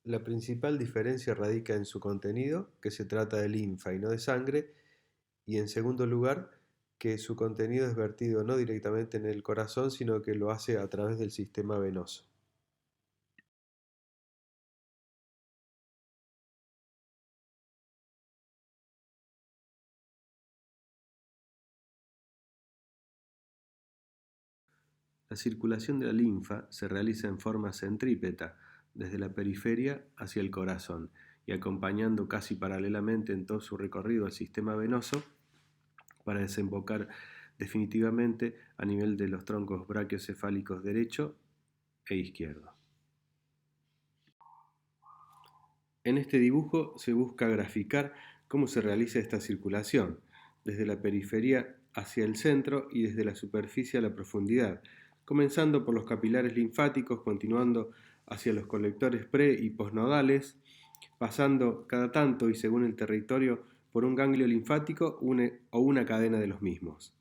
La principal diferencia radica en su contenido, que se trata de linfa y no de sangre, y en segundo lugar, que su contenido es vertido no directamente en el corazón, sino que lo hace a través del sistema venoso. La circulación de la linfa se realiza en forma centrípeta, desde la periferia hacia el corazón, y acompañando casi paralelamente en todo su recorrido al sistema venoso para desembocar definitivamente a nivel de los troncos brachiocefálicos derecho e izquierdo. En este dibujo se busca graficar cómo se realiza esta circulación, desde la periferia hacia el centro y desde la superficie a la profundidad, comenzando por los capilares linfáticos, continuando hacia los colectores pre y posnodales, pasando cada tanto y según el territorio por un ganglio linfático o una cadena de los mismos.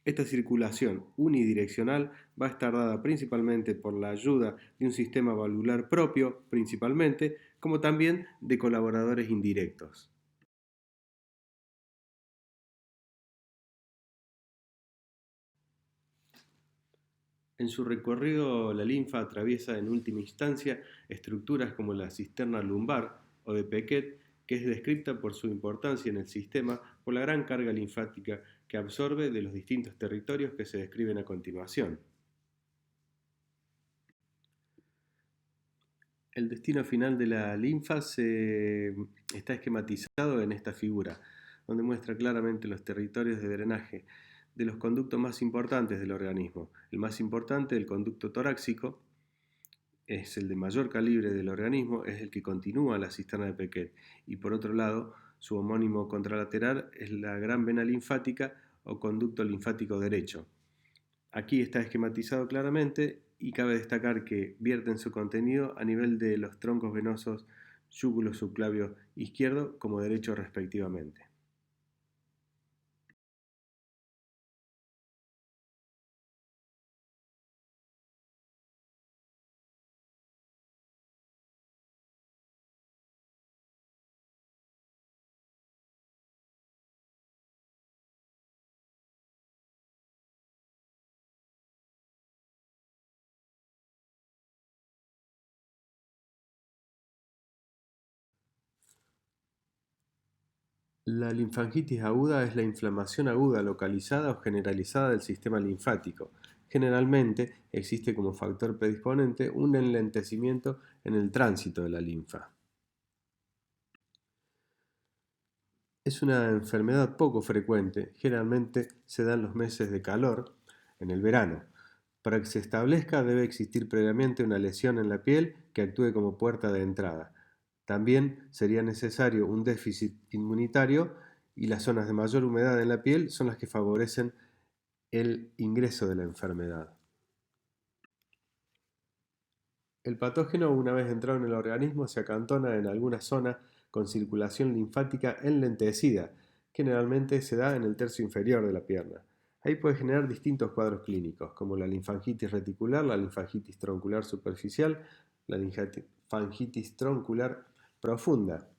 Esta circulación unidireccional va a estar dada principalmente por la ayuda de un sistema valvular propio, principalmente, como también de colaboradores indirectos. En su recorrido, la linfa atraviesa en última instancia estructuras como la cisterna lumbar o de Pequet, que es descrita por su importancia en el sistema por la gran carga linfática que absorbe de los distintos territorios que se describen a continuación. El destino final de la linfa está esquematizado en esta figura, donde muestra claramente los territorios de drenaje de los conductos más importantes del organismo. El más importante, el conducto torácico, es el de mayor calibre del organismo, es el que continúa la cisterna de Pequet. Y por otro lado, su homónimo contralateral es la gran vena linfática o conducto linfático derecho. Aquí está esquematizado claramente y cabe destacar que vierten su contenido a nivel de los troncos venosos yúgulo subclavio izquierdo como derecho respectivamente. La linfangitis aguda es la inflamación aguda localizada o generalizada del sistema linfático. Generalmente existe como factor predisponente un enlentecimiento en el tránsito de la linfa. Es una enfermedad poco frecuente, generalmente se da en los meses de calor, en el verano. Para que se establezca debe existir previamente una lesión en la piel que actúe como puerta de entrada. También sería necesario un déficit inmunitario y las zonas de mayor humedad en la piel son las que favorecen el ingreso de la enfermedad. El patógeno, una vez entrado en el organismo, se acantona en alguna zona con circulación linfática enlentecida. Generalmente se da en el tercio inferior de la pierna. Ahí puede generar distintos cuadros clínicos, como la linfangitis reticular, la linfangitis troncular superficial, la linfangitis troncular profunda.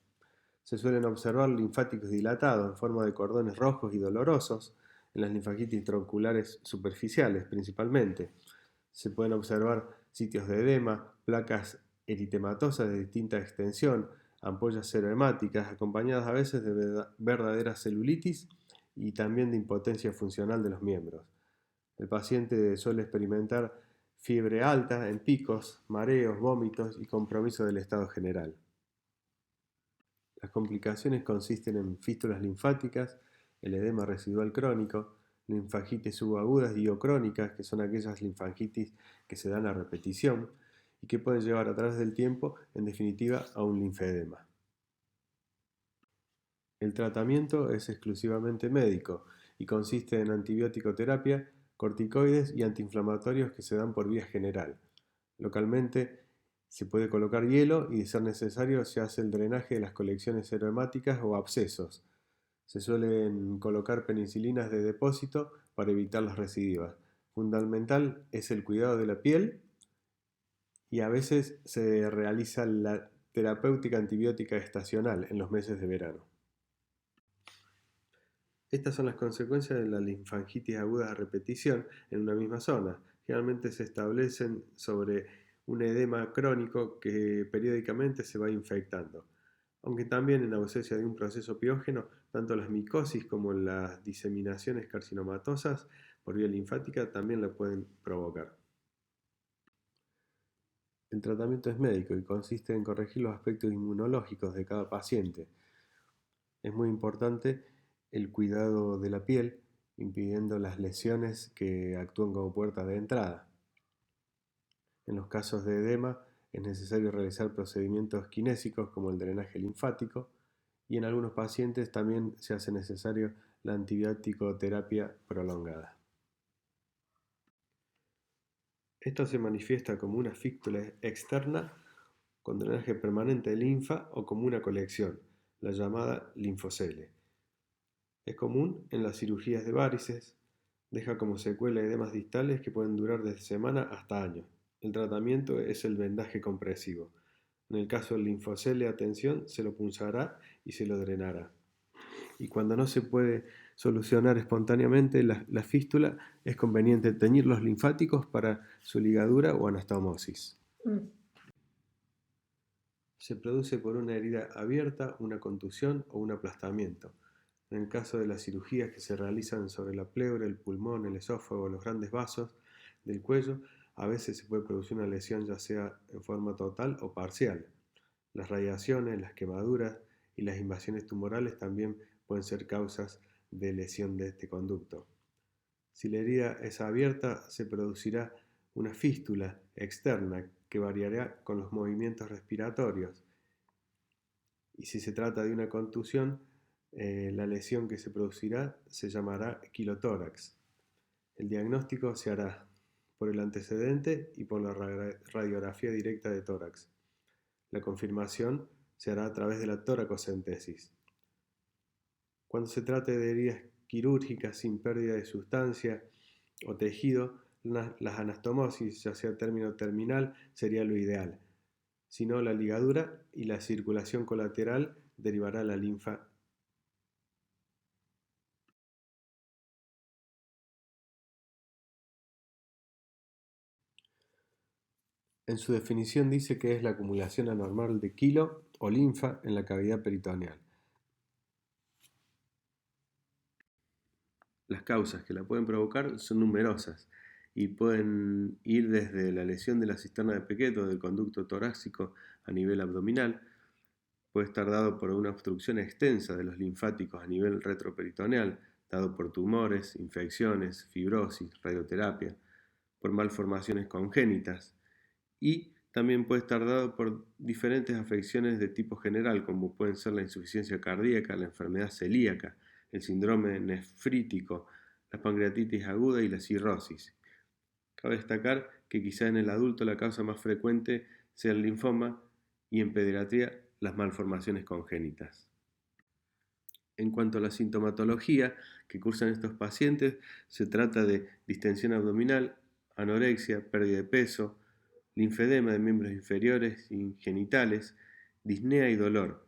Se suelen observar linfáticos dilatados en forma de cordones rojos y dolorosos, en las linfangitis tronculares superficiales principalmente. Se pueden observar sitios de edema, placas eritematosas de distinta extensión, ampollas serohemáticas, acompañadas a veces de verdadera celulitis y también de impotencia funcional de los miembros. El paciente suele experimentar fiebre alta en picos, mareos, vómitos y compromiso del estado general. Las complicaciones consisten en fístulas linfáticas, el edema residual crónico, linfangitis subagudas y o crónicas, que son aquellas linfangitis que se dan a repetición y que pueden llevar a través del tiempo, en definitiva, a un linfedema. El tratamiento es exclusivamente médico y consiste en antibiótico terapia, corticoides y antiinflamatorios que se dan por vía general. Localmente se puede colocar hielo y, de ser necesario, se hace el drenaje de las colecciones serohemáticas o abscesos. Se suelen colocar penicilinas de depósito para evitar las recidivas. Fundamental es el cuidado de la piel y a veces se realiza la terapéutica antibiótica estacional en los meses de verano. Estas son las consecuencias de la linfangitis aguda a repetición en una misma zona. Generalmente se establecen sobre un edema crónico que periódicamente se va infectando. Aunque también en ausencia de un proceso piógeno, tanto las micosis como las diseminaciones carcinomatosas por vía linfática también la pueden provocar. El tratamiento es médico y consiste en corregir los aspectos inmunológicos de cada paciente. Es muy importante el cuidado de la piel, impidiendo las lesiones que actúan como puerta de entrada. En los casos de edema es necesario realizar procedimientos kinésicos como el drenaje linfático y en algunos pacientes también se hace necesario la antibiótico terapia prolongada. Esto se manifiesta como una fístula externa con drenaje permanente de linfa o como una colección, la llamada linfocele. Es común en las cirugías de varices, deja como secuela edemas distales que pueden durar desde semanas hasta años. El tratamiento es el vendaje compresivo. En el caso del linfocele a tensión, se lo punzará y se lo drenará. Y cuando no se puede solucionar espontáneamente la fístula, es conveniente teñir los linfáticos para su ligadura o anastomosis. Se produce por una herida abierta, una contusión o un aplastamiento. En el caso de las cirugías que se realizan sobre la pleura, el pulmón, el esófago o los grandes vasos del cuello, a veces se puede producir una lesión ya sea en forma total o parcial. Las radiaciones, las quemaduras y las invasiones tumorales también pueden ser causas de lesión de este conducto. Si la herida es abierta, se producirá una fístula externa que variará con los movimientos respiratorios. Y si se trata de una contusión, la lesión que se producirá se llamará quilotórax. El diagnóstico se hará por el antecedente y por la radiografía directa de tórax. La confirmación se hará a través de la toracocentesis. Cuando se trate de heridas quirúrgicas sin pérdida de sustancia o tejido, las anastomosis, ya sea término terminal, sería lo ideal. Si no, la ligadura y la circulación colateral derivará la linfa. En su definición dice que es la acumulación anormal de quilo o linfa en la cavidad peritoneal. Las causas que la pueden provocar son numerosas y pueden ir desde la lesión de la cisterna de Pequet o del conducto torácico a nivel abdominal. Puede estar dado por una obstrucción extensa de los linfáticos a nivel retroperitoneal, dado por tumores, infecciones, fibrosis, radioterapia, por malformaciones congénitas y también puede estar dado por diferentes afecciones de tipo general, como pueden ser la insuficiencia cardíaca, la enfermedad celíaca, el síndrome nefrítico, la pancreatitis aguda y la cirrosis. Cabe destacar que quizá en el adulto la causa más frecuente sea el linfoma y en pediatría las malformaciones congénitas. En cuanto a la sintomatología que cursan estos pacientes, se trata de distensión abdominal, anorexia, pérdida de peso, linfedema de miembros inferiores y genitales, disnea y dolor.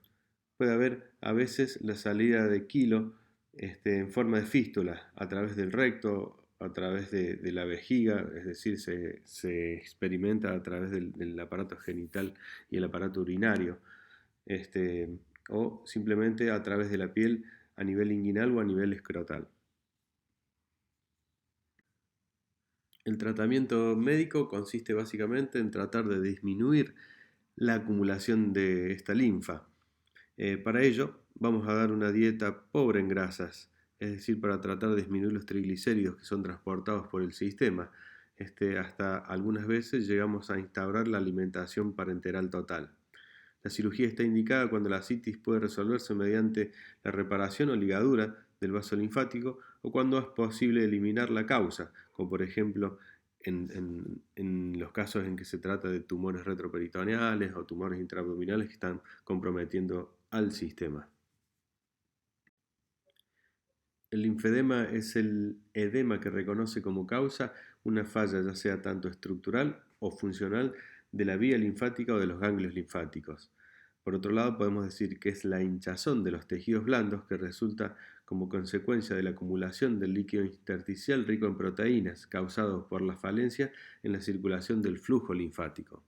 Puede haber a veces la salida de quilo en forma de fístula a través del recto, a través de la vejiga, es decir, se experimenta a través del aparato genital y el aparato urinario, o simplemente a través de la piel a nivel inguinal o a nivel escrotal. El tratamiento médico consiste básicamente en tratar de disminuir la acumulación de esta linfa. Para ello vamos a dar una dieta pobre en grasas, es decir, para tratar de disminuir los triglicéridos que son transportados por el sistema. Hasta algunas veces llegamos a instaurar la alimentación parenteral total. La cirugía está indicada cuando la ascitis puede resolverse mediante la reparación o ligadura del vaso linfático o cuando es posible eliminar la causa, como por ejemplo en los casos en que se trata de tumores retroperitoneales o tumores intraabdominales que están comprometiendo al sistema. El linfedema es el edema que reconoce como causa una falla ya sea tanto estructural o funcional de la vía linfática o de los ganglios linfáticos. Por otro lado, podemos decir que es la hinchazón de los tejidos blandos que resulta como consecuencia de la acumulación del líquido intersticial rico en proteínas, causado por la falencia en la circulación del flujo linfático.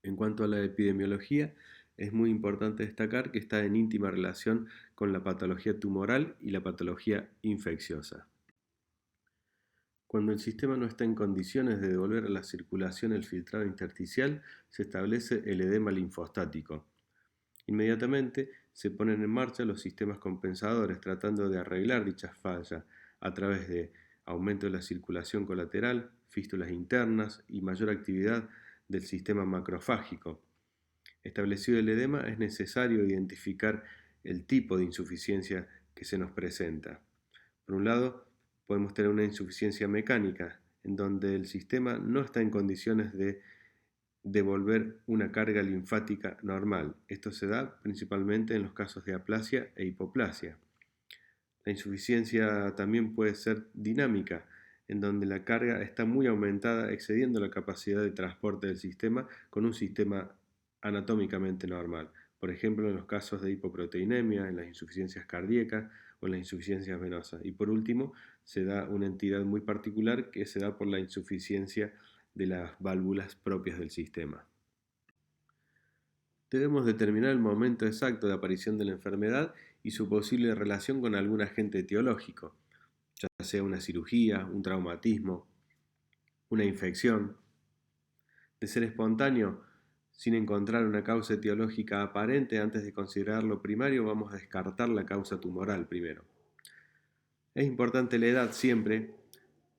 En cuanto a la epidemiología, es muy importante destacar que está en íntima relación con la patología tumoral y la patología infecciosa. Cuando el sistema no está en condiciones de devolver a la circulación el filtrado intersticial, se establece el edema linfostático. Inmediatamente se ponen en marcha los sistemas compensadores tratando de arreglar dichas fallas a través de aumento de la circulación colateral, fístulas internas y mayor actividad del sistema macrofágico. Establecido el edema, es necesario identificar el tipo de insuficiencia que se nos presenta. Por un lado, podemos tener una insuficiencia mecánica, en donde el sistema no está en condiciones de devolver una carga linfática normal. Esto se da principalmente en los casos de aplasia e hipoplasia. La insuficiencia también puede ser dinámica, en donde la carga está muy aumentada, excediendo la capacidad de transporte del sistema con un sistema anatómicamente normal. Por ejemplo, en los casos de hipoproteinemia, en las insuficiencias cardíacas o en las insuficiencias venosas. Y por último, se da una entidad muy particular que se da por la insuficiencia de las válvulas propias del sistema. Debemos determinar el momento exacto de aparición de la enfermedad y su posible relación con algún agente etiológico, ya sea una cirugía, un traumatismo, una infección. De ser espontáneo, sin encontrar una causa etiológica aparente antes de considerarlo primario, vamos a descartar la causa tumoral primero. Es importante la edad siempre.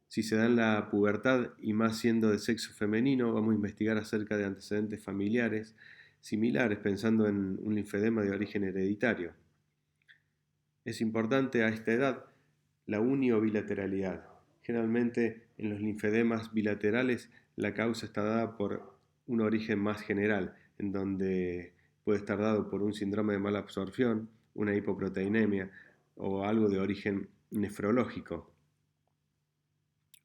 Si se da en la pubertad y más siendo de sexo femenino, vamos a investigar acerca de antecedentes familiares similares, pensando en un linfedema de origen hereditario. Es importante a esta edad la uniobilateralidad. Generalmente en los linfedemas bilaterales la causa está dada por un origen más general, en donde puede estar dado por un síndrome de mala absorción, una hipoproteinemia o algo de origen nefrológico.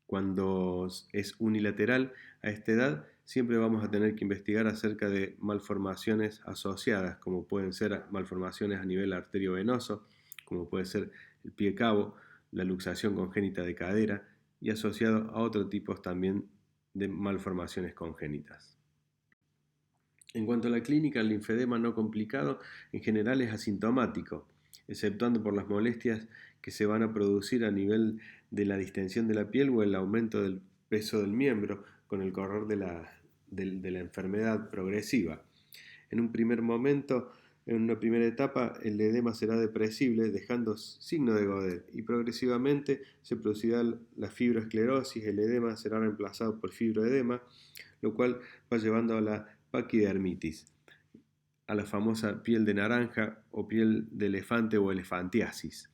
Cuando es unilateral a esta edad, siempre vamos a tener que investigar acerca de malformaciones asociadas, como pueden ser malformaciones a nivel arteriovenoso, como puede ser el pie cabo, la luxación congénita de cadera y asociado a otros tipos también de malformaciones congénitas. En cuanto a la clínica, el linfedema no complicado en general es asintomático, exceptuando por las molestias que se van a producir a nivel de la distensión de la piel o el aumento del peso del miembro con el correr de la enfermedad progresiva. En un primer momento, en una primera etapa, el edema será depresible, dejando signo de Godet, y progresivamente se producirá la fibroesclerosis, el edema será reemplazado por fibroedema, lo cual va llevando a la paquidermitis, a la famosa piel de naranja o piel de elefante o elefantiasis.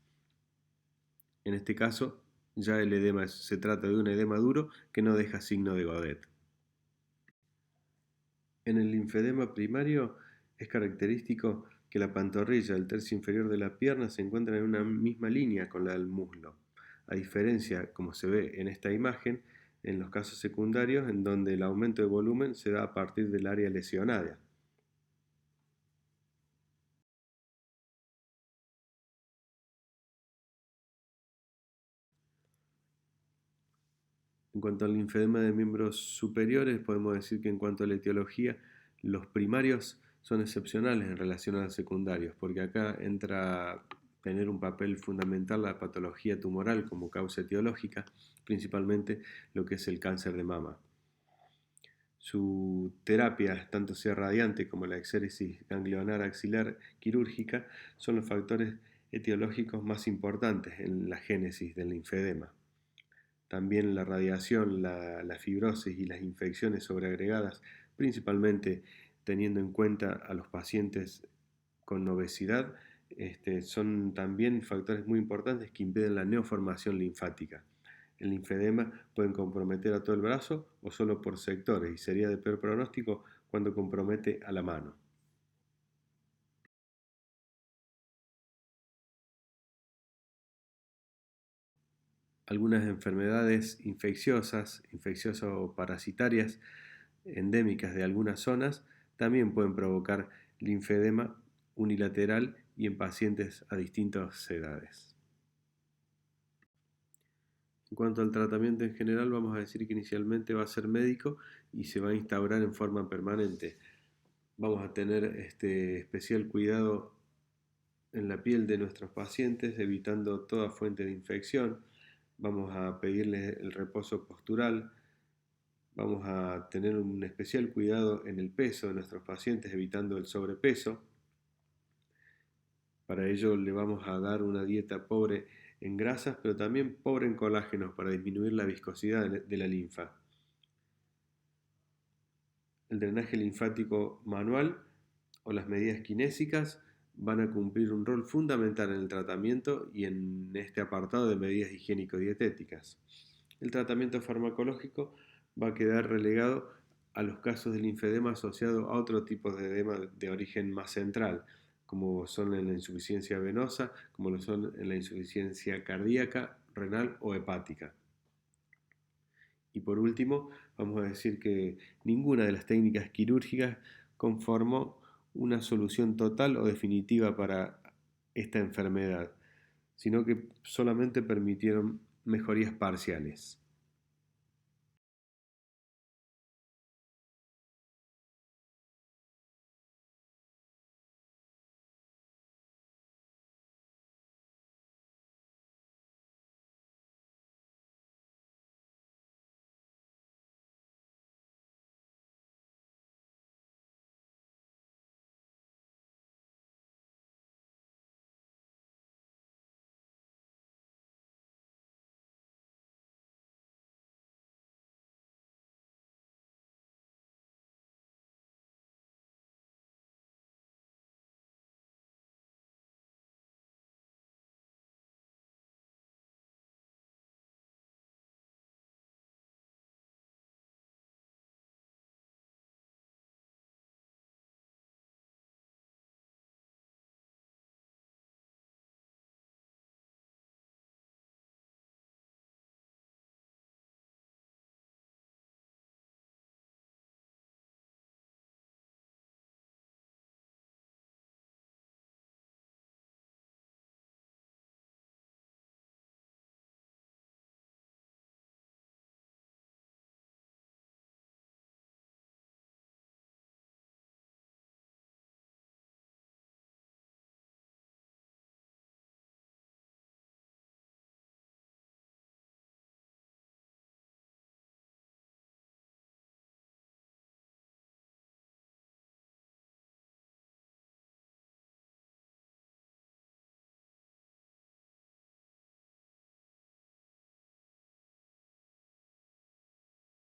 En este caso, ya el edema se trata de un edema duro que no deja signo de Godet. En el linfedema primario es característico que la pantorrilla, el tercio inferior de la pierna, se encuentra en una misma línea con la del muslo, a diferencia, como se ve en esta imagen, en los casos secundarios en donde el aumento de volumen se da a partir del área lesionada. En cuanto al linfedema de miembros superiores, podemos decir que en cuanto a la etiología, los primarios son excepcionales en relación a los secundarios, porque acá entra a tener un papel fundamental la patología tumoral como causa etiológica, principalmente lo que es el cáncer de mama. Su terapia, tanto sea radiante como la exéresis ganglionar axilar quirúrgica, son los factores etiológicos más importantes en la génesis del linfedema. También la radiación, la fibrosis y las infecciones sobreagregadas, principalmente teniendo en cuenta a los pacientes con obesidad, son también factores muy importantes que impiden la neoformación linfática. El linfedema puede comprometer a todo el brazo o solo por sectores y sería de peor pronóstico cuando compromete a la mano. Algunas enfermedades infecciosas o parasitarias endémicas de algunas zonas también pueden provocar linfedema unilateral y en pacientes a distintas edades. En cuanto al tratamiento en general, vamos a decir que inicialmente va a ser médico y se va a instaurar en forma permanente. Vamos a tener especial cuidado en la piel de nuestros pacientes, evitando toda fuente de infección. Vamos a pedirles el reposo postural. Vamos a tener un especial cuidado en el peso de nuestros pacientes, evitando el sobrepeso. Para ello le vamos a dar una dieta pobre en grasas, pero también pobre en colágenos para disminuir la viscosidad de la linfa. El drenaje linfático manual o las medidas kinésicas van a cumplir un rol fundamental en el tratamiento y en este apartado de medidas higiénico-dietéticas. El tratamiento farmacológico va a quedar relegado a los casos de linfedema asociado a otro tipo de edema de origen más central, como son en la insuficiencia venosa, como lo son en la insuficiencia cardíaca, renal o hepática. Y por último, vamos a decir que ninguna de las técnicas quirúrgicas conformó una solución total o definitiva para esta enfermedad, sino que solamente permitieron mejorías parciales.